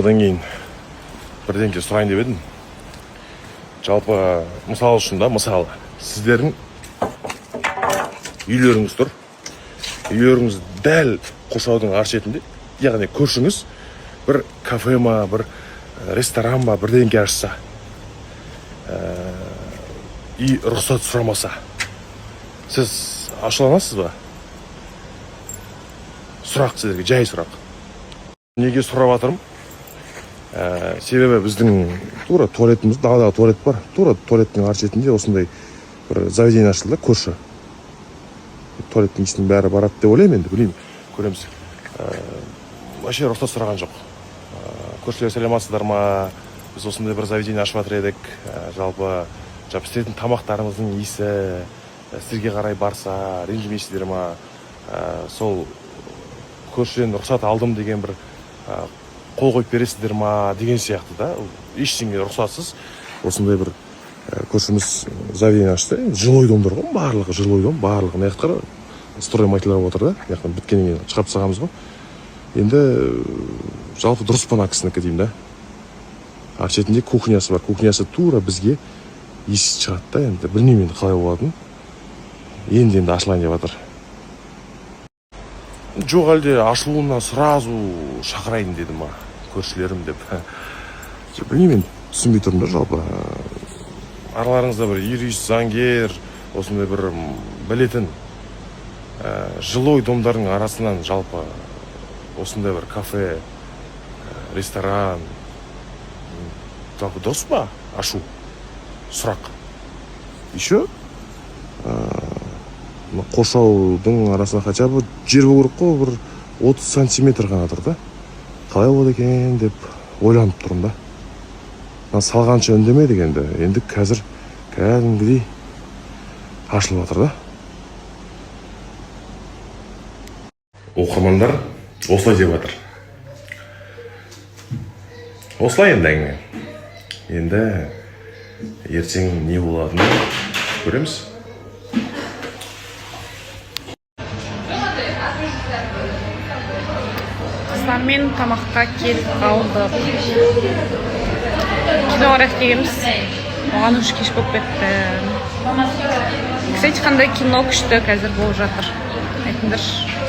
Одан кейін бірдеңке сұрайын деп едім. Жалпы мысал үшін да, мысалы сіздердің үйлеріңіз тұр. Үйлеріңіз дәл қоршаудың ар шетінде, яғни көршіңіз бір кафе ма, бір ресторан ба, бірдеңке ашса и рұқсат сұрамаса, сіз ашуланасыз ба? Сұрақ сіздерге, жай сұрақ. Неге сұрап жатырмын? Себебі біздің тура туалетіміз, даладағы туалет бар. Тура туалеттің ар шетінде осындай бір заведение ашылды, көрші. Туалеттің ішінің бәрі барады деп ойлаймын енді, білмеймін, көреміз. Вообще рұқсат сұраған жоқ. Көршілер сәлематсыздар ма? Біз осындай бір заведение ашып жатыр едік. Жалпы пісіретін тамақтарыңыздың иісі сіздерге қарай барса, ренжімейсіздер ма? Сол көршіден рұқсат алдым деген бір қол қойып бересіздер ма деген сияқты да. Ештеңе рұқсатсыз осындай бір көршіміз заведение ашты. Жилой домдар ғой, барлығы жилой дом, барлығы мына жақта стройматериалдар отыр да. Мына жақтан біткеннен кейін шығарып тастағанбыз ғой. Енді жалпы дұрыс па кісінікі деймін да. Ар шетінде кухнясы бар. Кухнясы тура бізге иіс шығады да. Енді білмеймін енді қалай болатынын. Енді ашылайын деп жатыр. Жоқ әлде ашылуына сразу шақырайын деді ма көршілерім деп. Білмеймін, түсінбей тұрмын да жалпы. Араларыңызда бір юрист, заңгер, осындай бір білетін жилой домдардың арасынан жалпы осындай бір кафе, ресторан, жалпы дұрыс па ашу? Сұрақ. Еще қоршаудың арасына хотя бы жер болу керек қой, бір 30 сантиметр ғана тұр да. Қалай болады екен деп ойланып тұрмын да. Салғанша үндемедік енді қазір кәдімгідей ашылып жатыр да. Оқырмандар осылай деп жатыр. Осылай енді әңгіме. Енді ертең не болатынын көреміз. Қыздармен тамаққа келіп қалдық. Кино қарайық дегенбіз. Оған үш кеш болып кетті. Кстати, қандай кино күшті қазір болып жатыр? Айтыңдаршы.